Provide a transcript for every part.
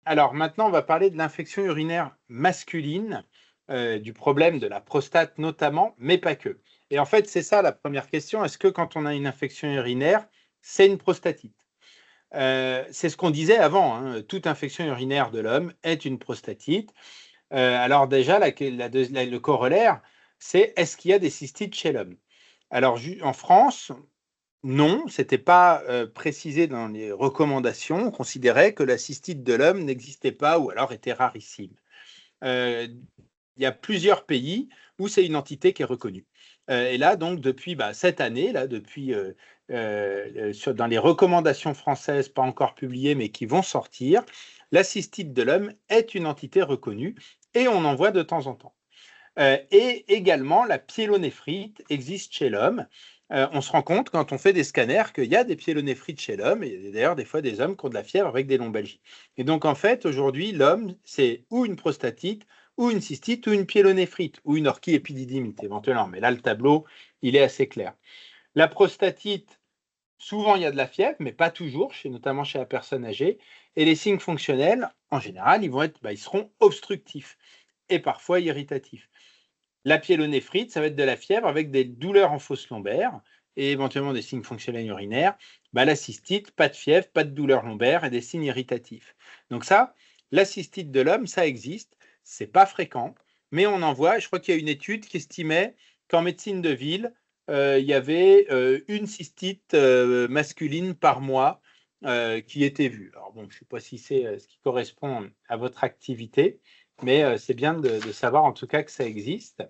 Alors maintenant, on va parler de l'infection urinaire masculine, du problème de la prostate notamment, mais pas que. Et en fait, c'est ça la première question. Est-ce que quand on a une infection urinaire, c'est une prostatite? C'est ce qu'on disait avant, hein, toute infection urinaire de l'homme est une prostatite. Alors déjà, le corollaire, c'est est-ce qu'il y a des cystites chez l'homme? Alors en France, non, c'était pas, précisé dans les recommandations. On considérait que la cystite de l'homme n'existait pas ou alors était rarissime. Heu, il y a plusieurs pays où c'est une entité qui est reconnue. Et là donc depuis, cette année là, depuis, dans les recommandations françaises pas encore publiées mais qui vont sortir, la cystite de l'homme est une entité reconnue et on en voit de temps en temps. Et également la pyélonéphrite existe chez l'homme. On se rend compte quand on fait des scanners qu'il y a des pyélonéphrites chez l'homme et d'ailleurs des fois des hommes qui ont de la fièvre avec des lombalgies. Et donc en fait aujourd'hui l'homme c'est ou une prostatite ou une cystite ou une pyélonéphrite ou une orchiépididymite éventuellement. Mais là le tableau il est assez clair. La prostatite, souvent il y a de la fièvre mais pas toujours, notamment chez la personne âgée. Et les signes fonctionnels en général ils seront obstructifs et parfois irritatifs. La pyélonéphrite, ça va être de la fièvre avec des douleurs en fosse lombaire et éventuellement des signes fonctionnels urinaires. La cystite, pas de fièvre, pas de douleur lombaire et des signes irritatifs. Donc ça, la cystite de l'homme, ça existe. C'est pas fréquent, mais on en voit. Je crois qu'il y a une étude qui estimait qu'en médecine de ville, il y avait une cystite masculine par mois qui était vue. Alors bon, je ne sais pas si c'est ce qui correspond à votre activité, mais c'est bien de savoir en tout cas que ça existe.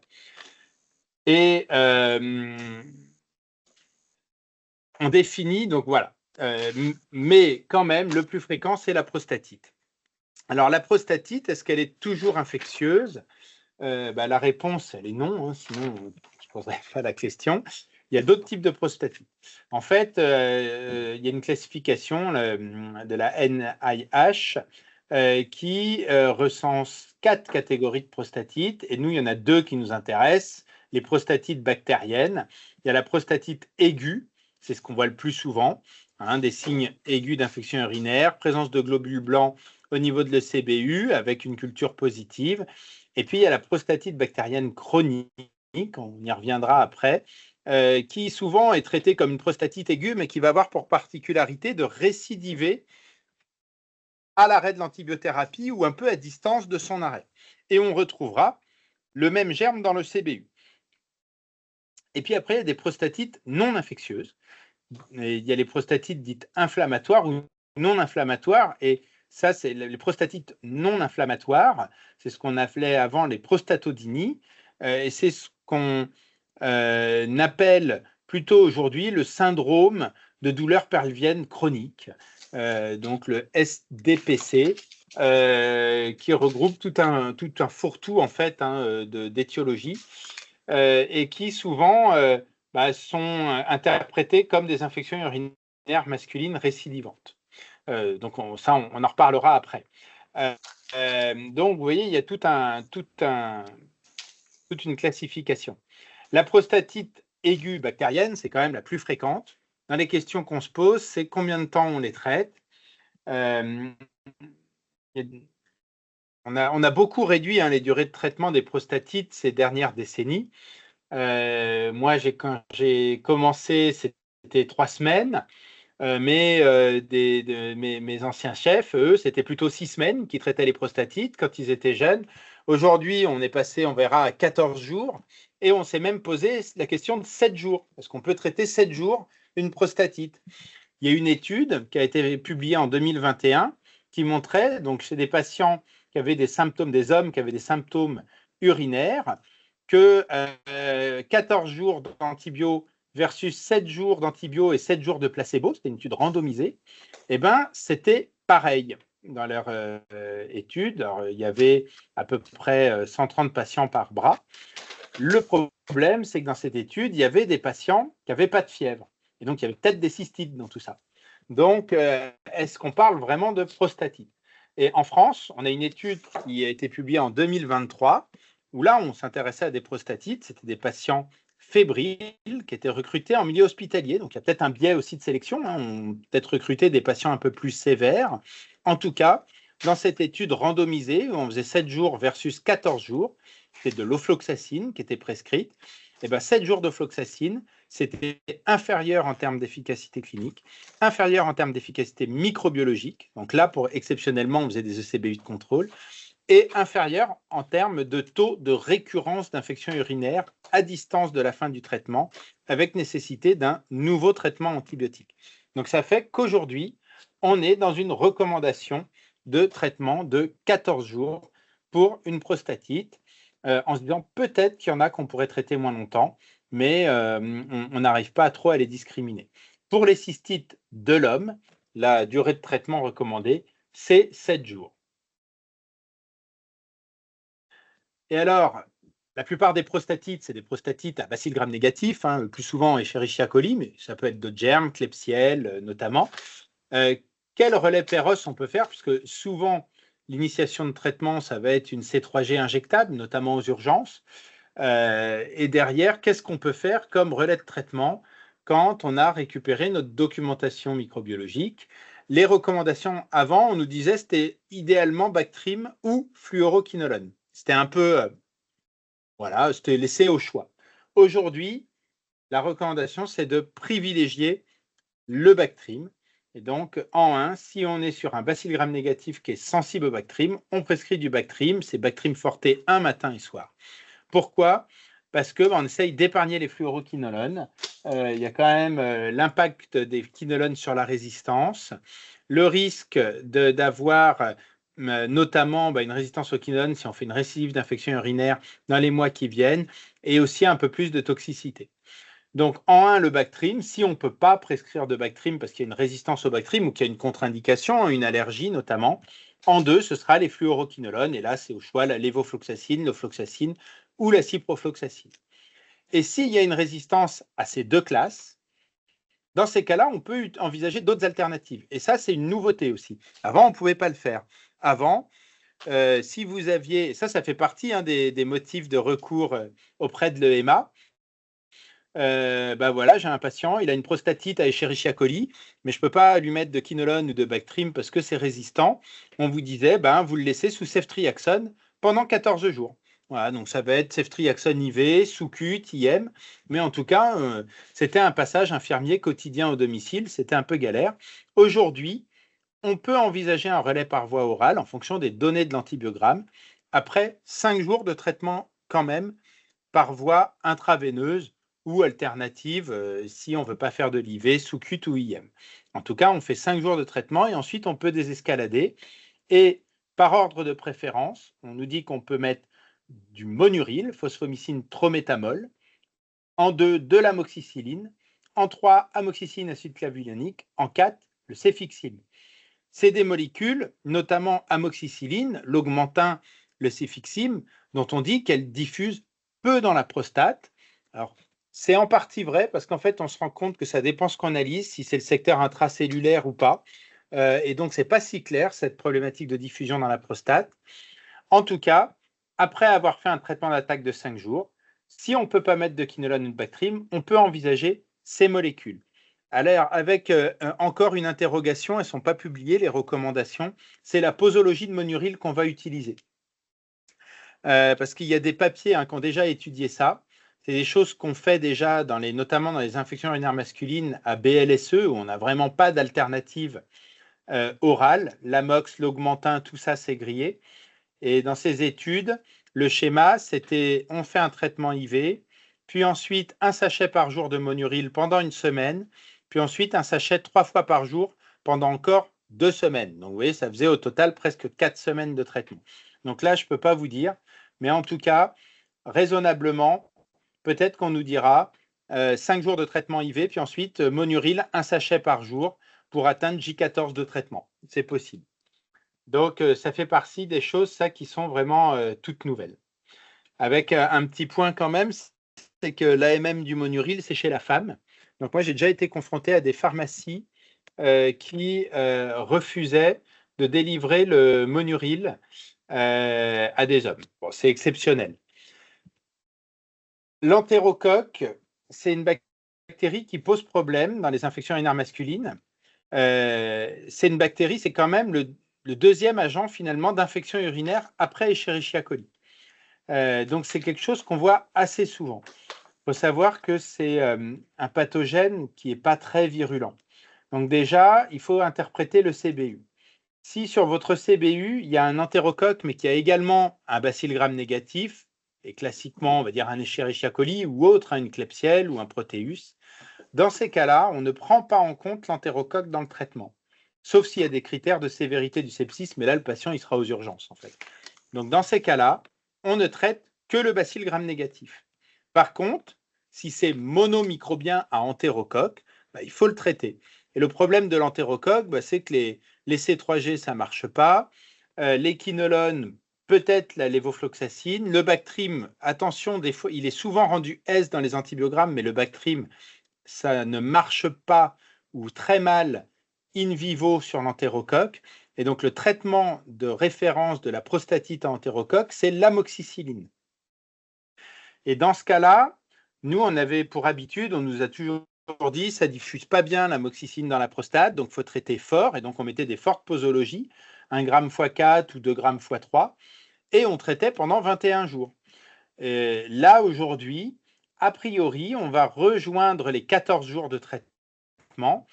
Et on définit, donc voilà. Mais quand même, le plus fréquent, c'est la prostatite. Alors la prostatite, est-ce qu'elle est toujours infectieuse? La réponse, elle est non, hein, sinon je ne poserais pas la question. Il y a d'autres types de prostatite. En fait, il y a une classification de la NIH qui recense 4 catégories de prostatite. Et nous, il y en a 2 qui nous intéressent, les prostatites bactériennes. Il y a la prostatite aiguë, c'est ce qu'on voit le plus souvent, hein, des signes aigus d'infection urinaire, présence de globules blancs au niveau de l'ECBU avec une culture positive. Et puis, il y a la prostatite bactérienne chronique, on y reviendra après, qui souvent est traitée comme une prostatite aiguë, mais qui va avoir pour particularité de récidiver à l'arrêt de l'antibiothérapie ou un peu à distance de son arrêt. Et on retrouvera le même germe dans le CBU. Et puis après, il y a des prostatites non infectieuses. Et il y a les prostatites dites inflammatoires ou non inflammatoires. Et ça, c'est les prostatites non inflammatoires. C'est ce qu'on appelait avant les prostatodinies. Et c'est ce qu'on appelle plutôt aujourd'hui le syndrome de douleur pelvienne chronique, donc le SDPC, qui regroupe tout un fourre-tout en fait d'étiologie et qui souvent sont interprétées comme des infections urinaires masculines récidivantes. Donc on en reparlera après. Donc vous voyez, il y a toute une classification. La prostatite aiguë bactérienne, c'est quand même la plus fréquente. Dans les questions qu'on se pose, c'est combien de temps on les traite. On a beaucoup réduit les durées de traitement des prostatites ces dernières décennies. Moi, quand j'ai commencé, c'était 3 semaines, mais mes anciens chefs, eux, c'était plutôt 6 semaines qui traitaient les prostatites quand ils étaient jeunes. Aujourd'hui, on est passé, on verra, à 14 jours et on s'est même posé la question de 7 jours. Est-ce qu'on peut traiter 7 jours une prostatite? Il y a une étude qui a été publiée en 2021 qui montrait, donc chez des patients qui avaient des symptômes, des hommes qui avaient des symptômes urinaires, que 14 jours d'antibio versus 7 jours d'antibio et 7 jours de placebo, c'était une étude randomisée, et c'était pareil dans leur étude. Alors, il y avait à peu près 130 patients par bras. Le problème, c'est que dans cette étude, il y avait des patients qui n'avaient pas de fièvre. Et donc, il y avait peut-être des cystites dans tout ça. Donc, est-ce qu'on parle vraiment de prostatite? Et en France, on a une étude qui a été publiée en 2023, où là, on s'intéressait à des prostatites. C'était des patients fébriles qui étaient recrutés en milieu hospitalier. Donc, il y a peut-être un biais aussi de sélection. On peut peut-être recruter des patients un peu plus sévères. En tout cas, dans cette étude randomisée, où on faisait 7 jours versus 14 jours, c'était de l'ofloxacine qui était prescrite, et bien 7 jours d'ofloxacine, c'était inférieur en termes d'efficacité clinique, inférieur en termes d'efficacité microbiologique, donc là, exceptionnellement, on faisait des ECBU de contrôle, et inférieur en termes de taux de récurrence d'infection urinaire à distance de la fin du traitement, avec nécessité d'un nouveau traitement antibiotique. Donc ça fait qu'aujourd'hui, on est dans une recommandation de traitement de 14 jours pour une prostatite, en se disant peut-être qu'il y en a qu'on pourrait traiter moins longtemps, mais on n'arrive pas trop à les discriminer. Pour les cystites de l'homme, la durée de traitement recommandée, c'est 7 jours. Et alors, la plupart des prostatites, c'est des prostatites à bacilles gram négatifs, le plus souvent Escherichia coli, mais ça peut être d'autres germes, Klebsiella notamment. Quel relais Péros on peut faire? Puisque souvent, l'initiation de traitement, ça va être une C3G injectable, notamment aux urgences. Et derrière, qu'est-ce qu'on peut faire comme relais de traitement quand on a récupéré notre documentation microbiologique? Les recommandations avant, on nous disait c'était idéalement Bactrim ou fluoroquinolone. C'était un peu, voilà, c'était laissé au choix. Aujourd'hui, la recommandation, c'est de privilégier le Bactrim. Et donc, en 1, si on est sur un bacille gram négatif qui est sensible au Bactrim, on prescrit du Bactrim, c'est Bactrim Forte un matin et soir. Pourquoi? Parce qu'on essaye d'épargner les fluoroquinolones. Il y a quand même l'impact des quinolones sur la résistance, le risque d'avoir notamment une résistance aux quinolones si on fait une récidive d'infection urinaire dans les mois qui viennent, et aussi un peu plus de toxicité. Donc, en 1, le Bactrim, si on ne peut pas prescrire de Bactrim parce qu'il y a une résistance au Bactrim ou qu'il y a une contre-indication, une allergie notamment, en 2, ce sera les fluoroquinolones, et là, c'est au choix la lévofloxacine, l'ofloxacine ou la ciprofloxacine. Et s'il y a une résistance à ces deux classes, dans ces cas-là, on peut envisager d'autres alternatives. Et ça, c'est une nouveauté aussi. Avant, on ne pouvait pas le faire. Avant, si vous aviez, ça fait partie des motifs de recours auprès de l'EMA, voilà, j'ai un patient, il a une prostatite à Escherichia coli, mais je ne peux pas lui mettre de quinolone ou de Bactrim parce que c'est résistant. On vous disait, vous le laissez sous ceftriaxone pendant 14 jours. Voilà, donc ça va être ceftriaxone IV, sous-cut, IM, mais en tout cas, c'était un passage infirmier quotidien au domicile, c'était un peu galère. Aujourd'hui, on peut envisager un relais par voie orale en fonction des données de l'antibiogramme, après 5 jours de traitement quand même par voie intraveineuse ou alternative si on ne veut pas faire de l'IV, sous-cut ou IM. En tout cas, on fait 5 jours de traitement et ensuite on peut désescalader. Et par ordre de préférence, on nous dit qu'on peut mettre du monuril, phosphomycine trométamol, en 2, de l'amoxicilline, en 3, amoxicilline acide clavulanique, en 4, le cefixime. C'est des molécules, notamment amoxicilline, l'augmentin, le cefixime, dont on dit qu'elles diffusent peu dans la prostate. Alors, c'est en partie vrai parce qu'en fait, on se rend compte que ça dépend ce qu'on analyse, si c'est le secteur intracellulaire ou pas. Et donc, ce n'est pas si clair, cette problématique de diffusion dans la prostate. En tout cas, après avoir fait un traitement d'attaque de 5 jours, si on ne peut pas mettre de quinolone ou de Bactrim, on peut envisager ces molécules. Alors, avec encore une interrogation, elles ne sont pas publiées, les recommandations, c'est la posologie de monuril qu'on va utiliser. Parce qu'il y a des papiers qui ont déjà étudié ça. C'est des choses qu'on fait déjà, notamment dans les infections urinaires masculines à BLSE, où on n'a vraiment pas d'alternative orale. L'amox, l'augmentin, tout ça, c'est grillé. Et dans ces études, le schéma, c'était on fait un traitement IV, puis ensuite un sachet par jour de monuril pendant une semaine, puis ensuite un sachet 3 fois par jour pendant encore 2 semaines. Donc vous voyez, ça faisait au total presque 4 semaines de traitement. Donc là, je ne peux pas vous dire, mais en tout cas, raisonnablement, peut-être qu'on nous dira 5 jours de traitement IV, puis ensuite monuril, un sachet par jour pour atteindre J14 de traitement. C'est possible. Donc, ça fait partie des choses, ça, qui sont vraiment toutes nouvelles. Avec un petit point quand même, c'est que l'AMM du monuril, c'est chez la femme. Donc, moi, j'ai déjà été confronté à des pharmacies qui refusaient de délivrer le monuril à des hommes. Bon, c'est exceptionnel. L'entérocoque, c'est une bactérie qui pose problème dans les infections urinaires masculines. C'est une bactérie, c'est quand même le deuxième agent finalement d'infection urinaire après Escherichia coli. Donc c'est quelque chose qu'on voit assez souvent. Il faut savoir que c'est un pathogène qui n'est pas très virulent. Donc déjà, il faut interpréter le CBU. Si sur votre CBU, il y a un entérocoque, mais qui a également un bacille gram négatif, et classiquement, on va dire un Escherichia coli ou autre, une Klebsiella ou un Proteus, dans ces cas-là, on ne prend pas en compte l'entérocoque dans le traitement, sauf s'il y a des critères de sévérité du sepsis, mais là, le patient, il sera aux urgences, en fait. Donc, dans ces cas-là, on ne traite que le bacille gram négatif. Par contre, si c'est monomicrobien à entérocoque, il faut le traiter. Et le problème de l'entérocoque, c'est que les C3G, ça ne marche pas. Les quinolones, peut-être la lévofloxacine. Le Bactrim, attention, des fois, il est souvent rendu S dans les antibiogrammes, mais le Bactrim, ça ne marche pas ou très mal in vivo sur l'entérocoque. Et donc, le traitement de référence de la prostatite à entérocoque, c'est l'amoxicilline. Et dans ce cas-là, nous, on avait pour habitude, on nous a toujours dit, ça ne diffuse pas bien l'amoxicilline dans la prostate, donc il faut traiter fort. Et donc, on mettait des fortes posologies, 1 gramme x 4 ou 2 grammes x 3, et on traitait pendant 21 jours. Et là, aujourd'hui, a priori, on va rejoindre les 14 jours de traitement.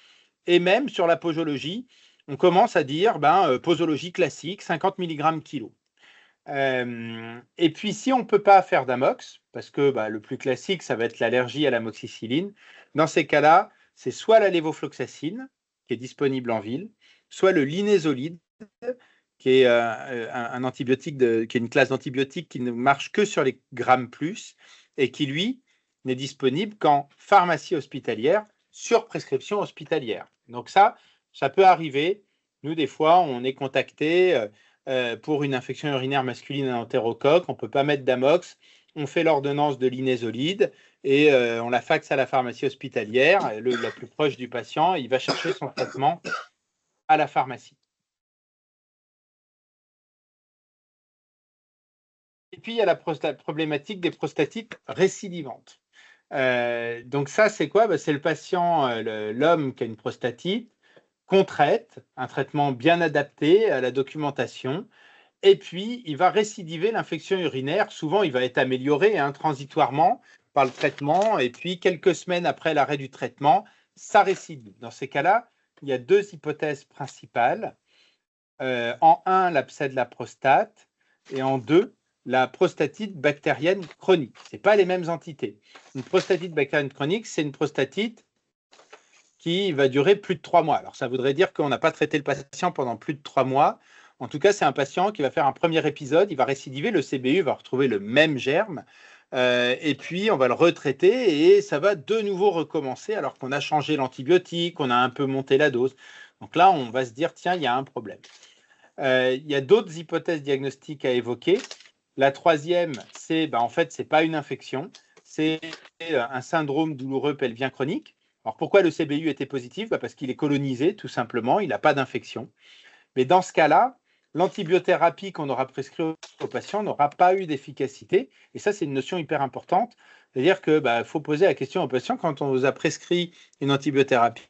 Et même sur la posologie, on commence à dire posologie classique, 50 mg kilo. Et puis, si on ne peut pas faire d'amox, parce que le plus classique, ça va être l'allergie à l'amoxicilline, dans ces cas-là, c'est soit la lévofloxacine, qui est disponible en ville, soit le linezolide, qui est un antibiotique, qui est une classe d'antibiotiques qui ne marche que sur les grammes plus, et qui, lui, n'est disponible qu'en pharmacie hospitalière, sur prescription hospitalière. Donc ça peut arriver. Nous, des fois, on est contacté pour une infection urinaire masculine à entérocoque, on ne peut pas mettre d'amox, on fait l'ordonnance de linezolide et on la faxe à la pharmacie hospitalière, la plus proche du patient, il va chercher son traitement à la pharmacie. Et puis, il y a la problématique des prostatites récidivantes. Donc ça, c'est quoi? C'est le patient, l'homme qui a une prostatite, qu'on traite, un traitement bien adapté à la documentation, et puis il va récidiver l'infection urinaire. Souvent, il va être amélioré transitoirement par le traitement, et puis quelques semaines après l'arrêt du traitement, ça récidive. Dans ces cas-là, il y a deux hypothèses principales. En un, l'abcès de la prostate, et en deux, la prostatite bactérienne chronique. Ce n'est pas les mêmes entités. Une prostatite bactérienne chronique, c'est une prostatite qui va durer plus de 3 mois. Alors, ça voudrait dire qu'on n'a pas traité le patient pendant plus de 3 mois. En tout cas, c'est un patient qui va faire un premier épisode, il va récidiver, le CBU va retrouver le même germe, et puis on va le retraiter et ça va de nouveau recommencer alors qu'on a changé l'antibiotique, on a un peu monté la dose. Donc là, on va se dire, tiens, il y a un problème. Il y a d'autres hypothèses diagnostiques à évoquer. La troisième, c'est en fait, ce n'est pas une infection, c'est un syndrome douloureux pelvien chronique. Alors pourquoi le CBU était positif? Parce qu'il est colonisé, tout simplement, il n'a pas d'infection. Mais dans ce cas-là, l'antibiothérapie qu'on aura prescrite au patient n'aura pas eu d'efficacité. Et ça, c'est une notion hyper importante. C'est-à-dire qu'il faut poser la question au patient quand on vous a prescrit une antibiothérapie,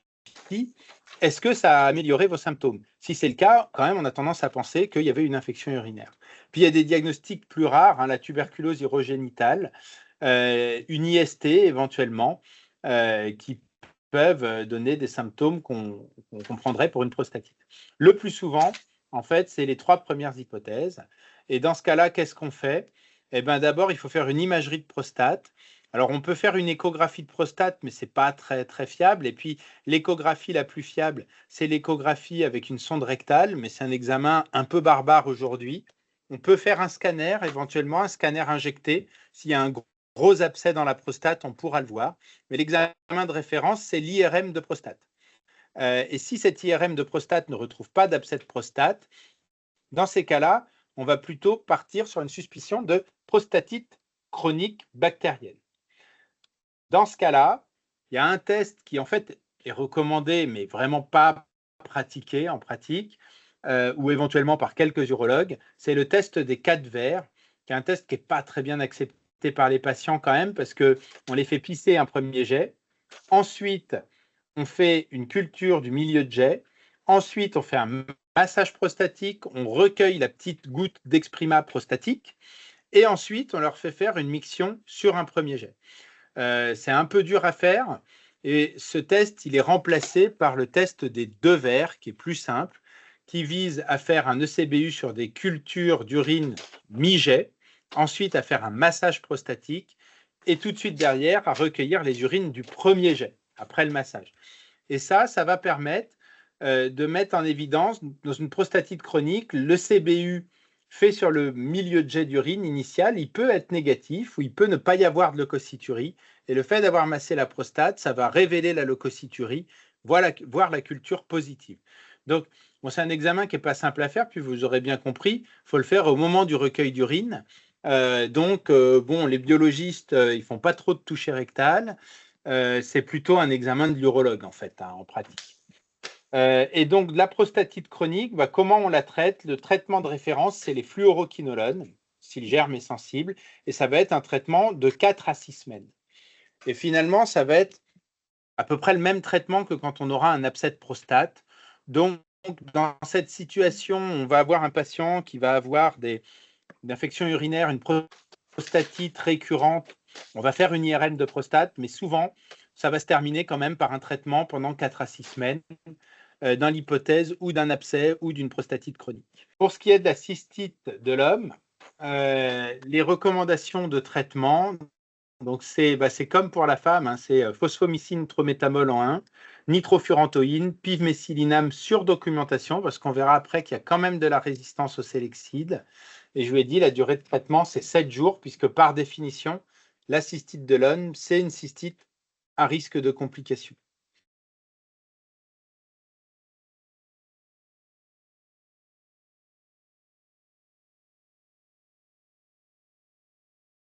est-ce que ça a amélioré vos symptômes? Si c'est le cas, quand même, on a tendance à penser qu'il y avait une infection urinaire. Puis il y a des diagnostics plus rares, la tuberculose urogénitale, une IST éventuellement, qui peuvent donner des symptômes qu'on comprendrait pour une prostatite. Le plus souvent, en fait, c'est les 3 premières hypothèses. Et dans ce cas-là, qu'est-ce qu'on fait? D'abord, il faut faire une imagerie de prostate. Alors, on peut faire une échographie de prostate, mais ce n'est pas très, très fiable. Et puis, l'échographie la plus fiable, c'est l'échographie avec une sonde rectale, mais c'est un examen un peu barbare aujourd'hui. On peut faire un scanner, éventuellement un scanner injecté. S'il y a un gros abcès dans la prostate, on pourra le voir. Mais l'examen de référence, c'est l'IRM de prostate. Et si cet IRM de prostate ne retrouve pas d'abcès de prostate, dans ces cas-là, on va plutôt partir sur une suspicion de prostatite chronique bactérienne. Dans ce cas-là, il y a un test qui en fait est recommandé, mais vraiment pas pratiqué en pratique, ou éventuellement par quelques urologues, c'est le test des 4 vers, qui est un test qui n'est pas très bien accepté par les patients quand même, parce qu'on les fait pisser un premier jet. Ensuite, on fait une culture du milieu de jet. Ensuite, on fait un massage prostatique, on recueille la petite goutte d'exprimat prostatique et ensuite, on leur fait faire une miction sur un premier jet. C'est un peu dur à faire et ce test, il est remplacé par le test des 2 verres qui est plus simple, qui vise à faire un ECBU sur des cultures d'urine mi-jet, ensuite à faire un massage prostatique et tout de suite derrière à recueillir les urines du premier jet après le massage. Et ça va permettre de mettre en évidence dans une prostatite chronique le CBU fait sur le milieu de jet d'urine initial, il peut être négatif ou il peut ne pas y avoir de leucocyturie. Et le fait d'avoir massé la prostate, ça va révéler la leucocyturie, voire la culture positive. Donc, bon, c'est un examen qui n'est pas simple à faire, puis vous aurez bien compris, il faut le faire au moment du recueil d'urine. Bon, les biologistes, ils ne font pas trop de toucher rectal. C'est plutôt un examen de l'urologue, en fait, en pratique. Et donc, la prostatite chronique, comment on la traite? Le traitement de référence, c'est les fluoroquinolones, si le germe est sensible, et ça va être un traitement de 4 à 6 semaines. Et finalement, ça va être à peu près le même traitement que quand on aura un abcès de prostate. Donc, dans cette situation, on va avoir un patient qui va avoir une infection urinaire, une prostatite récurrente. On va faire une IRM de prostate, mais souvent, ça va se terminer quand même par un traitement pendant 4 à 6 semaines dans l'hypothèse ou d'un abcès ou d'une prostatite chronique. Pour ce qui est de la cystite de l'homme, les recommandations de traitement, donc c'est comme pour la femme, hein, c'est phosphomycine trométamol en 1, nitrofurantoïne, pivméthylinam sur documentation, parce qu'on verra après qu'il y a quand même de la résistance au sélecide. Et je vous ai dit, la durée de traitement, c'est 7 jours, puisque par définition, la cystite de l'homme, c'est une cystite à risque de complications.